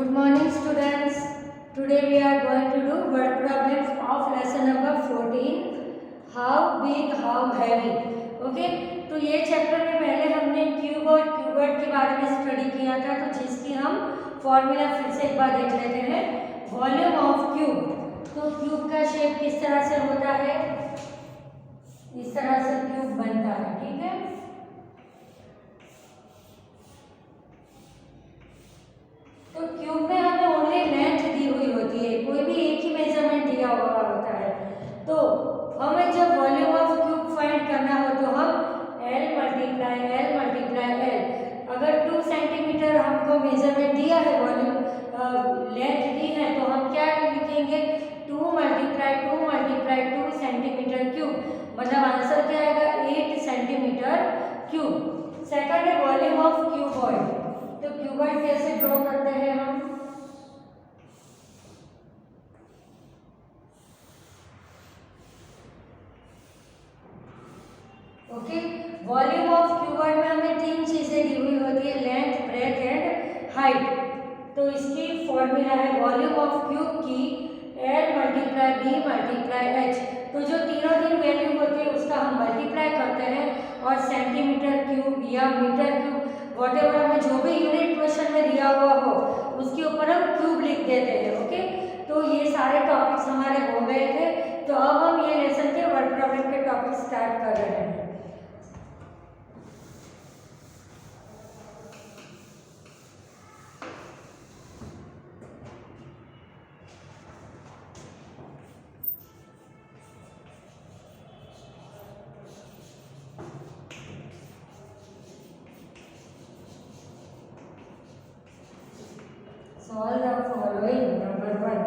Good morning students. Today we are going to do word problems of lesson number 14. How big, how heavy. Okay? तो ये chapter में पहले हमने cube और क्यूबर्ड के बारे में स्टडी किया था, तो जिसकी हम फॉर्मूला फिर से एक बार देख लेते हैं. Volume of cube. तो क्यूब का शेप किस तरह से होता है? इस तरह से क्यूब बनता है. ठीक है. तो क्यूब में हमें ओनली लेंथ दी हुई होती है, कोई भी एक ही मेजरमेंट दिया हुआ होता है. तो हमें जब वॉल्यूम ऑफ क्यूब फाइंड करना हो तो हम L मल्टीप्लाई L. अगर 2 सेंटीमीटर हमको मेजरमेंट दिया है, वॉल्यूम लेंथ दी है, तो हम क्या लिखेंगे? 2 मल्टीप्लाई 2 सेंटीमीटर क्यूब. मतलब आंसर क्या आएगा? 8 सेंटीमीटर क्यूब. सेकंड है वॉल्यूम ऑफ क्यूबॉइड. तो क्यूबॉइड कैसे ड्रॉ करते हैं हम? ओके. वॉल्यूम ऑफ क्यूबॉइड में हमें 3 चीजें दी हुई होती है, लेंथ, ब्रेथ एंड हाइट. तो इसकी फॉर्मूला है वॉल्यूम ऑफ क्यूब की L multiply B multiply H. तो जो तीन वैल्यू होती है उसका हम मल्टीप्लाई करते हैं और सेंटीमीटर क्यूब या मीटर क्यूब वॉटेवर हमें जो भी यूनिट क्वेश्चन में दिया हुआ हो उसके ऊपर हम क्यूब लिख देते हैं. ओके. तो ये सारे टॉपिक्स हमारे हो गए थे. तो अब हम ये लेसन के वर्ड प्रॉब्लम के टॉपिक स्टार्ट कर रहे हैं. Solve the following. Number 1.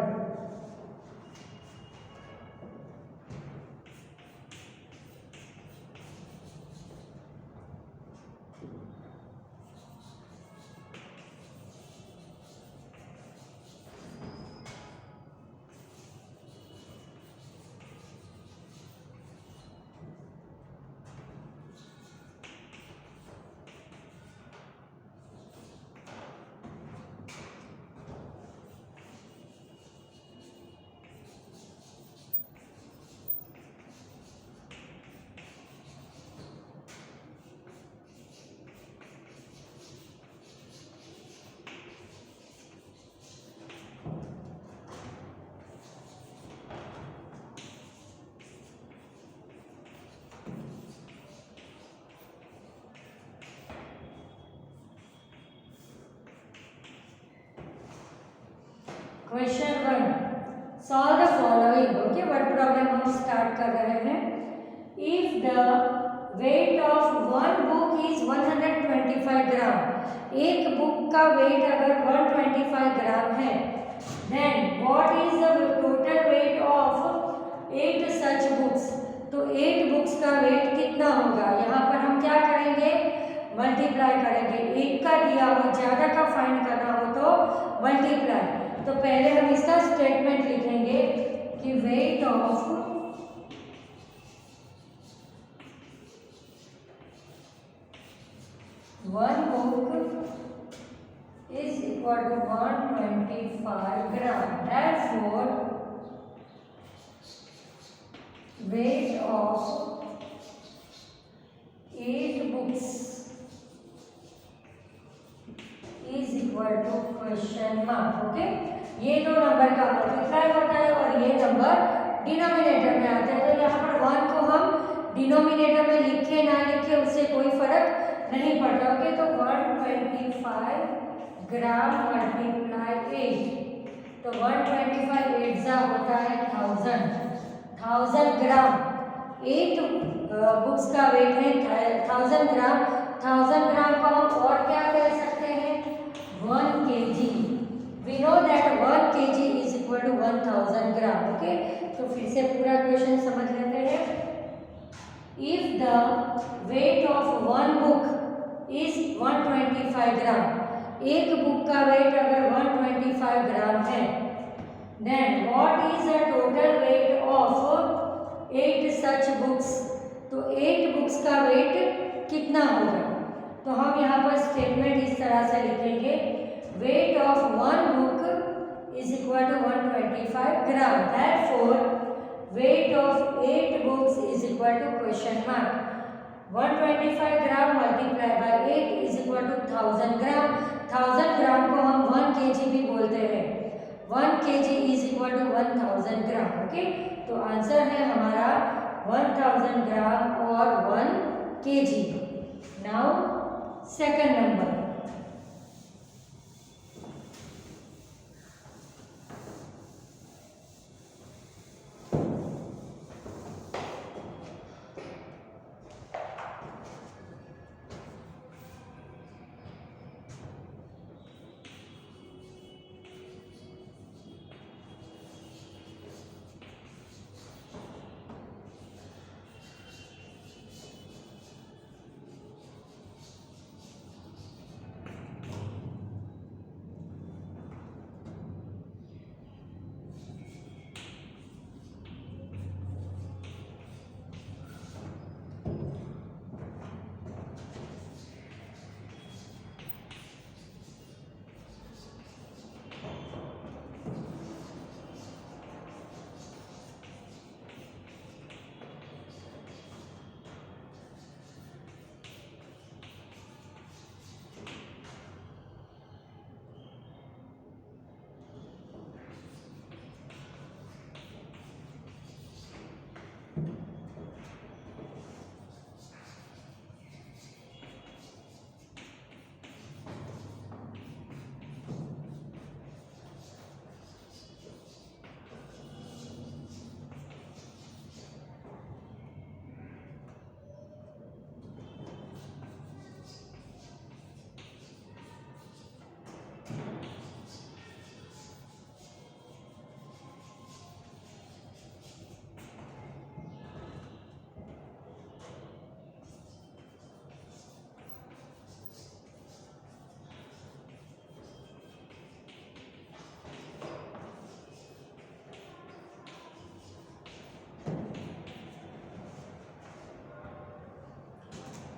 Question 1. Solve the following. Okay, word problem हम स्टार्ट कर रहे हैं. If the weight of one book is 125 ग्राम, एक बुक का वेट अगर 125 ग्राम है, then what is the total weight of 8 such books? तो 8 बुक्स का वेट कितना होगा? यहाँ पर हम क्या करेंगे? मल्टीप्लाई करेंगे. एक का दिया हो, ज्यादा का फाइंड करना हो तो मल्टीप्लाई. तो पहले हम इसका स्टेटमेंट लिखेंगे कि weight of one book is equal to 125 gram. Therefore, weight of 8 books is equal to question mark. Okay. ये दो नंबर का मल्टीप्लाई होता है और ये नंबर डिनोमिनेटर में आता है. तो यहाँ पर 1 को हम डिनोमिनेटर में लिखे ना लिखे उससे कोई फर्क नहीं पड़ता. ओके. तो 125 ग्राम मल्टीप्लाई 8. तो 125 8 होता है 1000 ग्राम. 8 बुक्स का वेट है 1000 ग्राम. 1000 ग्राम को हम और क्या कह सकते हैं? 1 kg. We know that 1 kg is equal to 1000 gram. Okay. तो फिर से पूरा क्वेश्चन समझ लेते हैं. If the weight of one book is 125 ग्राम, एक बुक का वेट अगर 125 ग्राम है, then what is the total weight of 8 such books? तो 8 बुक्स का वेट कितना होगा? तो हम यहाँ पर स्टेटमेंट इस तरह से लिखेंगे, weight of one book is equal to 125 gram. Therefore, weight of 8 books is equal to question mark. 125 gram multiply by 8 is equal to 1000 gram. 1000 gram को हम 1 kg भी बोलते हैं. 1 kg is equal to 1000 gram. Okay, तो answer है हमारा 1000 gram और 1 kg. Now second number.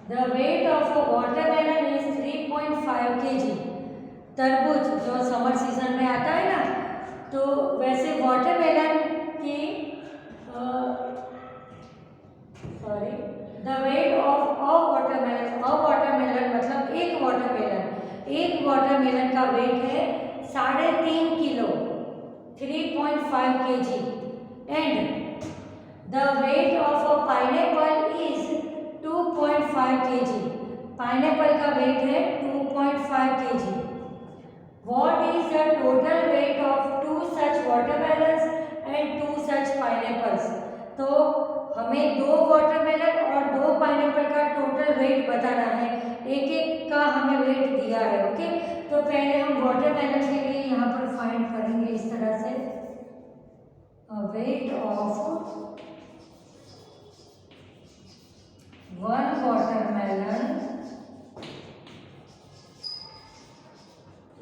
The weight of a watermelon is 3.5 kg. तरबूज जो समर सीजन में आता है ना, तो वैसे वाटरमेलन की the weight of a watermelon मतलब एक वाटरमेलन का वेट है 3.5 kilo 3.5 kg. And the weight of a pineapple is 2.5 kg. Pineapple का वेट है 2.5 kg. What is the total weight of 2 such watermelons and 2 such pineapples? तो हमें 2 watermelon और 2 pineapple का टोटल वेट बताना है. एक एक का हमें वेट दिया है. ओके, तो पहले हम वाटरमेलन के लिए यहाँ पर फाइंड करेंगे इस तरह से. Weight of 1 watermelon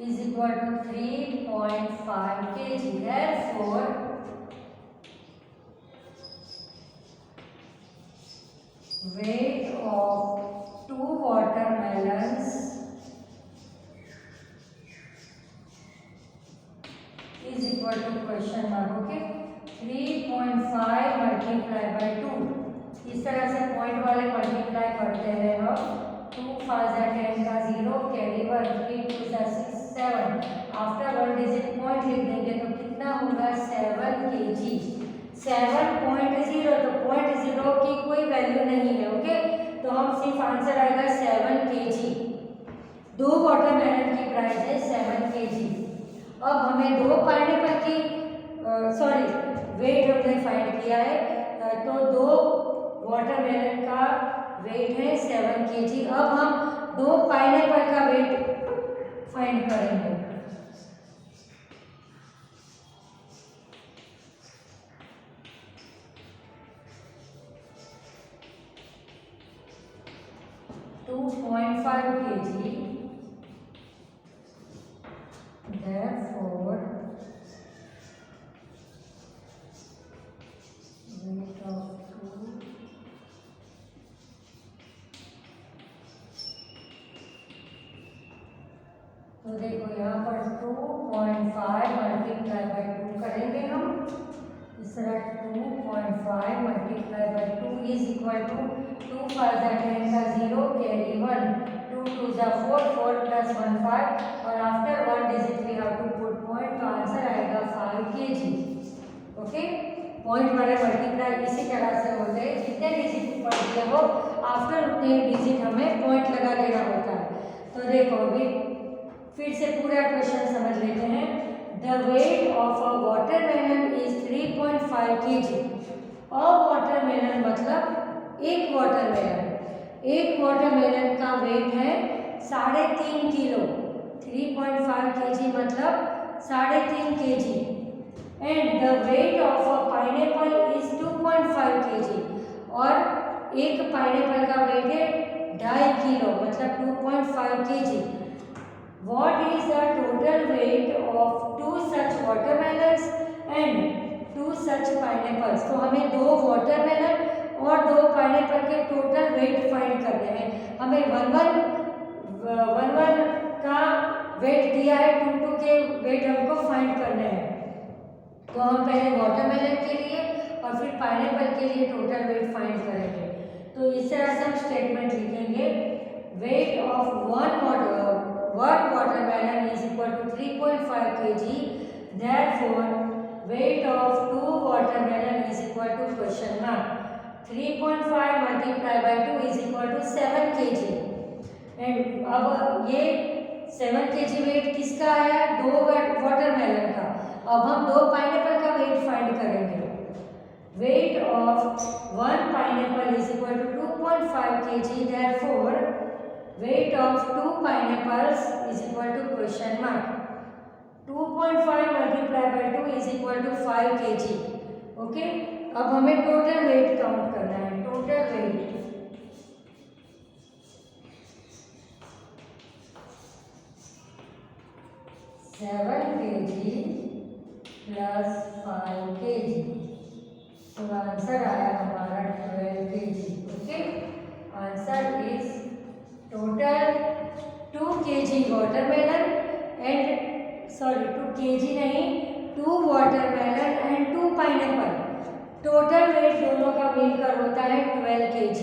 is equal to 3.5 kg. Therefore, weight of 2 watermelons is equal to question mark. Okay, 3.5 multiplied by 2. इस तरह से पॉइंट वाले मल्टीप्लाई करते हैं हम. 2 5 10 का 0 कैरी 1 3 2 6 7. आफ्टर 1 डिजिट पॉइंट लिख देंगे तो कितना होगा 7 kg. 7.0 तो 0.0 की कोई वैल्यू नहीं है. ओके, तो हम सिर्फ आंसर आएगा 7 kg. 2 वाटरमेलन की प्राइस है 7 kg. अब हमें 2 पाइनएप्पल की वेट हमने फाइंड किया है. तो 2 वाटरमेलन का वेट है 7 kg. अब हम 2 पाइनएप्पल का वेट फाइंड करेंगे. To 2.5 kg. Therefore, weight of 2 2.5 तो देखो यहाँ पर 2.5 मल्टीप्लाई बाई 2 करेंगे हम। इस तरह 2.5 multiply by 2 is equal to 2 5 10 का 0 कैरी 1 2 2 4 4 प्लस 1 5 और after 1 digit we have to put point, तो आंसर आएगा 5 kg। ओके, पॉइंट वाले मल्टीप्लाई इसी तरह से होते हैं, जितने डिजिट ऊपर दिए हो आफ्टर उतने डिजिट हमें पॉइंट लगा देना होता है। तो देखो अभी फिर से पूरा क्वेश्चन समझ लेते हैं। The weight of a watermelon is 3.5 kg। A watermelon मतलब एक वाटरमेलन का वेट है 3.5 किलो। 3.5 kg मतलब 3.5 kg। And the weight of a pineapple is 2.5 kg और एक पाइनएप्पल का वेट है 2.5 किलो मतलब 2.5 kg। What is the total weight of 2 such watermelons and 2 such pineapples? तो हमें 2 वाटरमेलन और 2 पाइनएप्पल के टोटल वेट फाइंड करने हैं। हमें 1 का वेट दिया है, 2 के वेट हमको फाइंड करने हैं। तो हम पहले वाटरमेलन के लिए और फिर पाइनएप्पल के लिए टोटल वेट फाइंड करेंगे। तो इस तरह से हम स्टेटमेंट लिखेंगे, weight of one watermelon is equal to 3.5 kg. Therefore, weight of 2 watermelon is equal to question mark 3.5 multiplied by 2 is equal to 7 kg. And अब ये 7 kg वेट किसका आया? 2 वाटरमेलन का। अब हम 2 पाइनएप्पल का वेट फाइंड करेंगे। Weight of 1 pineapple is equal to 2.5 kg. Therefore, weight of 2 pineapples is equal to question mark 2.5 multiplied by 2 is equal to 5 kg। Okay, अब हमें टोटल वेट काउंट करना है। Total weight 7 kg plus 5 kg, तो answer आया हमारा 12 kg। Okay, answer is total 2 kg watermelon and 2 kg नहीं, 2 watermelon and 2 pineapple. Total weight दोनों का मिलकर होता है 12 kg।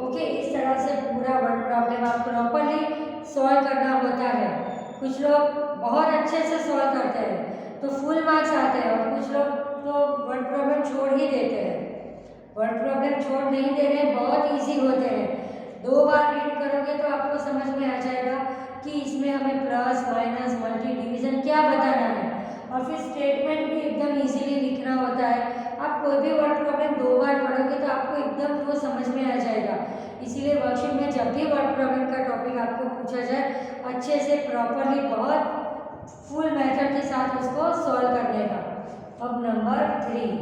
ओके, इस तरह से पूरा वर्ड प्रॉब्लम आप प्रॉपरली सॉल्व करना होता है। कुछ लोग बहुत अच्छे से सॉल्व करते हैं तो फुल मार्क्स आते हैं और कुछ लोग तो वर्ड प्रॉब्लम छोड़ ही देते हैं। वर्ड प्रॉब्लम छोड़ नहीं देने, बहुत ईजी होते हैं। 2 बार रीड करोगे तो आपको समझ में आ जाएगा कि इसमें हमें प्लस माइनस मल्टी डिवीजन क्या बताना है, और फिर स्टेटमेंट भी एकदम इजीली लिखना होता है। आप कोई भी वर्ड प्रॉब्लम 2 बार पढ़ोगे तो आपको एकदम वो समझ में आ जाएगा। इसीलिए वर्कशीट में जब भी वर्ड प्रॉब्लम का टॉपिक आपको पूछा जाए, अच्छे से प्रॉपरली बहुत फुल मेथड के साथ उसको सॉल्व करने का। अब number 3,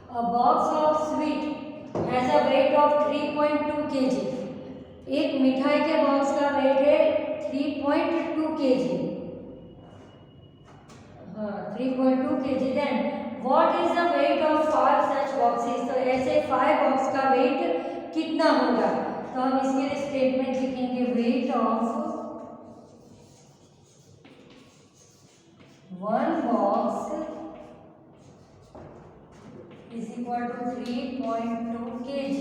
A box of sweet has a weight of 3.2 kg. एक मिठाई के बॉक्स का वेट है 3.2 kg। 3.2 kg। Then what is the weight of 5 such boxes? तो ऐसे 5 बॉक्स का वेट कितना होगा? तो हम इसके लिए स्टेटमेंट लिखेंगे weight of one box is equal to 3.2 kg.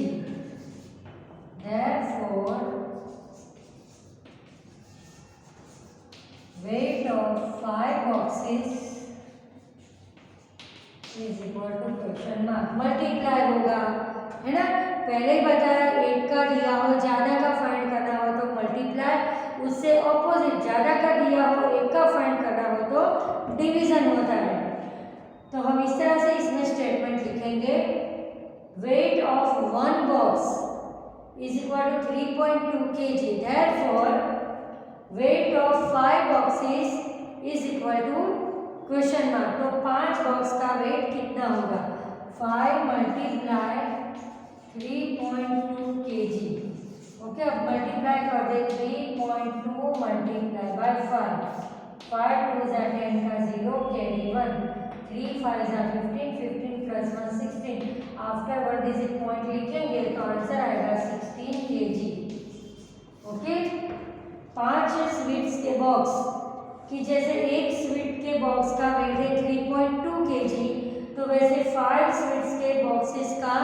Therefore, weight of 5 boxes is equal to question mark multiply होगा, है ना। पहले ही बताया एक का दिया हो ज्यादा का फाइंड करना हो तो मल्टीप्लाई, उससे ऑपोजिट ज्यादा का दिया हो एक का फाइंड करना हो तो डिवीजन होता है। तो हम इस तरह से इसमें स्टेटमेंट लिखेंगे weight of one box is equal to 3.2 kg, therefore weight of 5 boxes is equal to question mark. तो 5 बॉक्स का वेट कितना होगा, 5 मल्टीप्लाई 3.2 kg। ओके, अब मल्टीप्लाई कर दे 3.2 मल्टीप्लाई बाय 5, 5 2 10 का 0 carry 1, 3 5 15, 15 plus 1 16। After 1 digit point लिखेंगे तो आंसर आएगा 16 kg। ओके, 5 स्वीट्स के बॉक्स कि जैसे एक स्वीट के बॉक्स का वेट है 3.2 kg, तो वैसे 5 स्वीट्स के बॉक्सेस का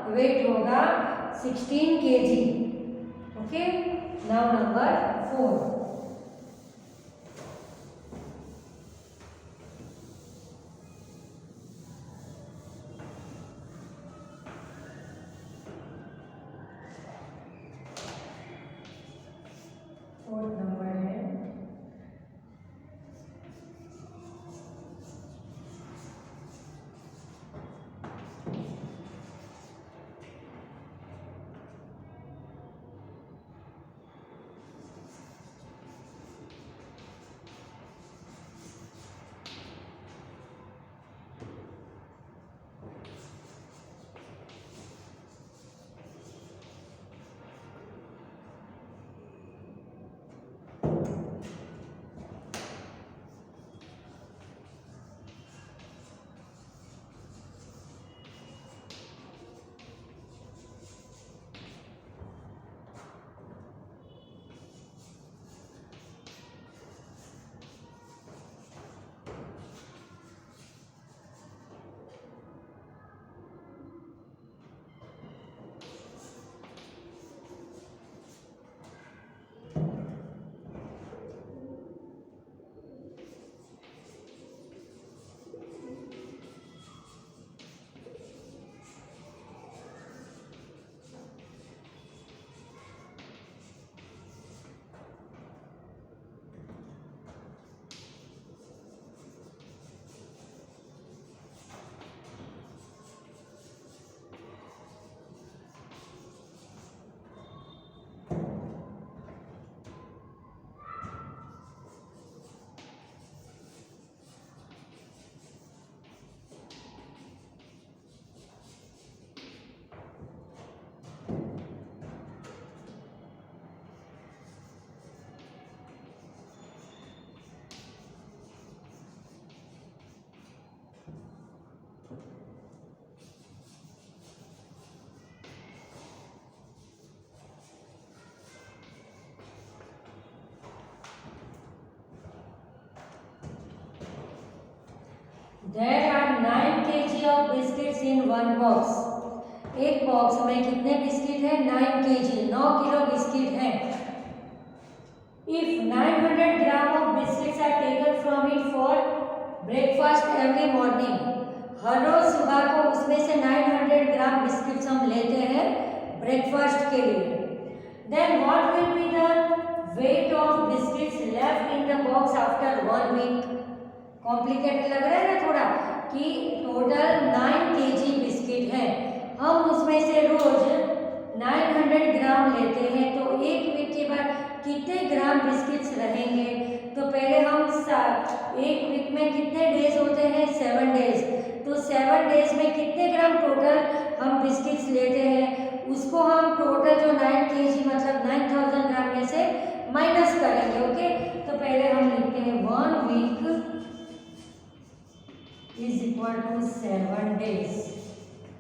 वेट होगा 16 kg। Okay, now number 4। Number है There are 9 kg of biscuits in one box. एक बॉक्स में कितने बिस्किट है, 9 kg, 9 किलो बिस्किट है। If 900 gram of biscuits are taken from it for breakfast every morning, हर रोज सुबह को उसमें से 900 ग्राम बिस्किट्स हम लेते हैं ब्रेकफास्ट के लिए, then what will be the weight of biscuits left in the box after 1 week? Complicated लग रहा है ना थोड़ा, कि टोटल 9 kg बिस्किट है, हम उसमें से रोज 900 ग्राम लेते हैं, तो एक वीक के बाद कितने ग्राम बिस्किट्स रहेंगे। तो पहले हम एक वीक में कितने डेज होते हैं, 7 डेज, तो 7 डेज में कितने ग्राम टोटल हम बिस्किट्स लेते हैं, उसको हम टोटल जो 9 kg मतलब 9000 ग्राम में से माइनस करेंगे। ओके, तो पहले हम लिखते हैं 1 week is equal to 7 days.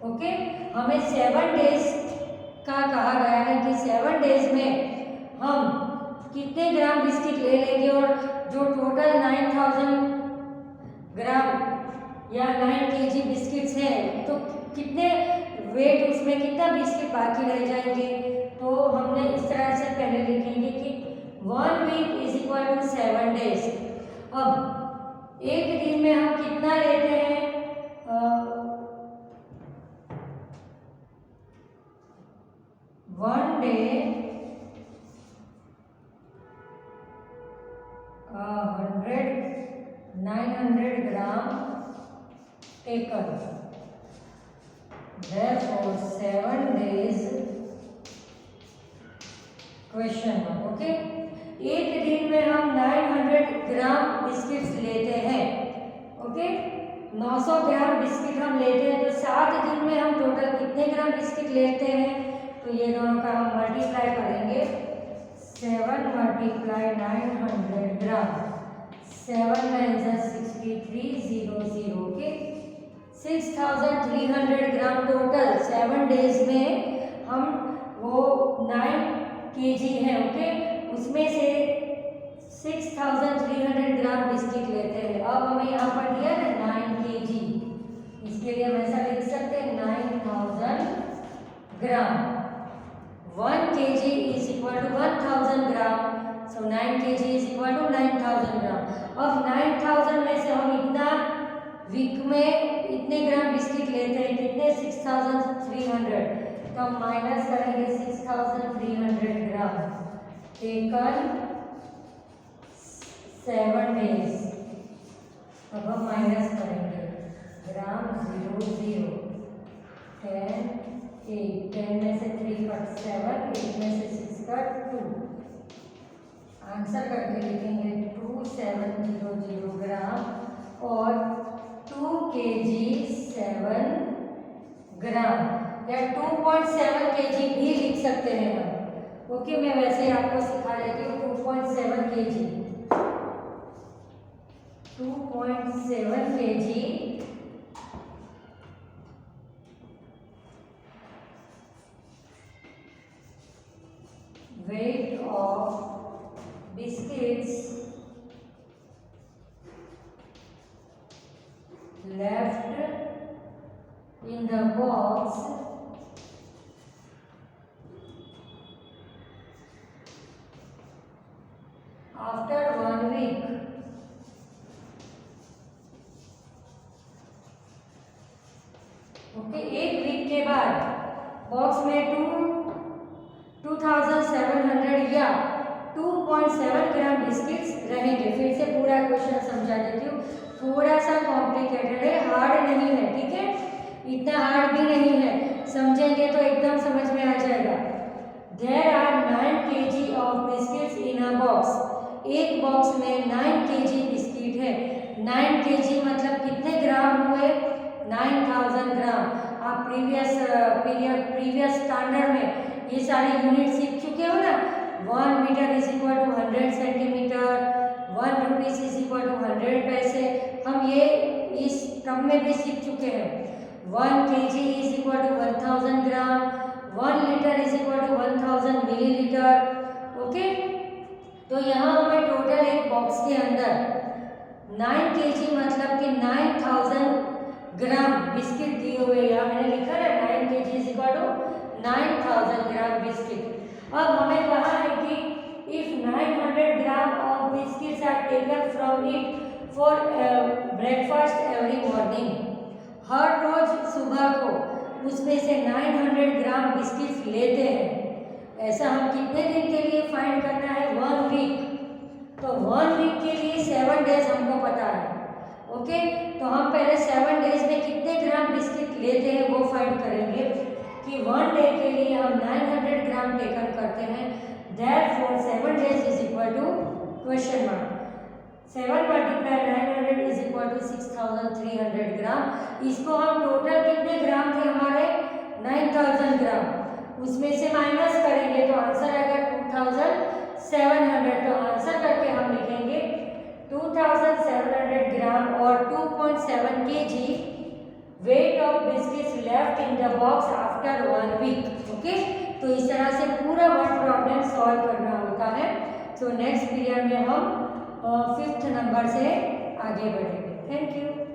Okay, हमें 7 डेज का कहा गया है कि 7 कितने ग्राम बिस्किट ले लेंगे और जो टोटल 9000 ग्राम या 9 केजी बिस्किट्स हैं तो कितने वेट उसमें कितना बिस्किट बाकी रह जाएंगे। तो हमने इस तरह से पहले लिखेंगे कि 1 week is equal to 7 days. अब एक दिन में हम कितना लेते हैं, 1 day 900 gram taken, therefore 7 days question mark. Okay, एक दिन में हम 900 ग्राम बिस्किट्स लेते हैं। ओके, 900 ग्राम बिस्किट हम लेते हैं तो 7 दिन में हम टोटल कितने ग्राम बिस्किट लेते हैं। तो ये दोनों का हम मल्टीप्लाई करेंगे, 7 मल्टीप्लाई 900 ग्राम, 7 9 6300। ओके, 6300 ग्राम टोटल 7 डेज में हम वो 9 केजी है। ओके, उसमें से 6300 ग्राम बिस्किट लेते हैं। अब हमें यहाँ पर दिया ना 9 केजी, इसके लिए हम ऐसा लिख सकते हैं 9000 gram. 1 kg is equal to 1000 gram, so 9 KG is equal to 9000 gram. अब 9000 में से हम इतना वीक में इतने ग्राम बिस्किट लेते हैं, कितने 6300, तो हम माइनस करेंगे 6300 ग्राम टेकन 7 डेज। अब हम माइनस करेंगे ग्राम 0 0 10 8 10 में से 3 कट 7, 8 में से 6 कट 2, आंसर करके लिखेंगे 2700 ग्राम और 2 केजी 7 ग्राम या 2.7 केजी भी लिख सकते हैं हम। ओके, मैं वैसे ही आपको सिखा देती हूँ 2.7 KG, 2.7 KG weight of biscuits left in the box after 1 week। Okay, एक वीक के बाद बॉक्स में 2700 या 2.7 ग्राम बिस्किट्स रहेंगे। फिर से पूरा क्वेश्चन समझा देती हूँ, थोड़ा सा कॉम्प्लिकेटेड है, हार्ड नहीं है, ठीक है, इतना हार्ड भी नहीं है, समझेंगे तो एकदम समझ में आ जाएगा। There are 9 kg of biscuits in a box। एक बॉक्स में 9 केजी बिस्किट है। 9 केजी मतलब कितने ग्राम हुए, 9000 ग्राम। आप प्रीवियस स्टैंडर्ड में ये सारे यूनिट सीख चुके हो ना। 1 metre is equal to 100 centimetre, 1 rupees is equal to 100 पैसे, हम ये इस टर्म में भी सीख चुके हैं। 1 kg is equal to 1000 gram, 1 litre is equal to 1000 millilitre. Okay, तो यहाँ हमें टोटल एक बॉक्स के अंदर 9 केजी मतलब कि 9000 ग्राम बिस्किट दिए हुए। यहाँ मैंने लिखा है 9 KG is equal to 9000 gram biscuit. अब हमें कहा है कि if 900 gram of biscuits are taken from it for breakfast every morning, हर रोज सुबह को उसमें से 900 ग्राम बिस्किट्स लेते हैं। ऐसा हम कितने दिन के लिए फाइंड करना है, 1 वीक। तो 1 वीक के लिए 7 डेज हमको पता है। ओके, तो हम पहले 7 डेज में कितने ग्राम बिस्किट लेते हैं वो फाइंड करेंगे कि 1 डे के लिए हम 900 ग्राम टेकन करते हैं। Therefore 7 days is equal to question mark 7 multiply 900 is equal to 6300 gram. इसको हम टोटल कितने ग्राम थे हमारे, 9000 ग्राम, उसमें से माइनस करेंगे तो आंसर आएगा 2700। तो आंसर करके हम लिखेंगे 2700 ग्राम और 2.7 kg weight of biscuits left in the box after 1 week. Okay, तो इस तरह से पूरा वर्ड प्रॉब्लम सॉल्व करना होता है। तो सो नेक्स्ट पीरियड में हम 5th नंबर से आगे बढ़ेंगे। Thank you.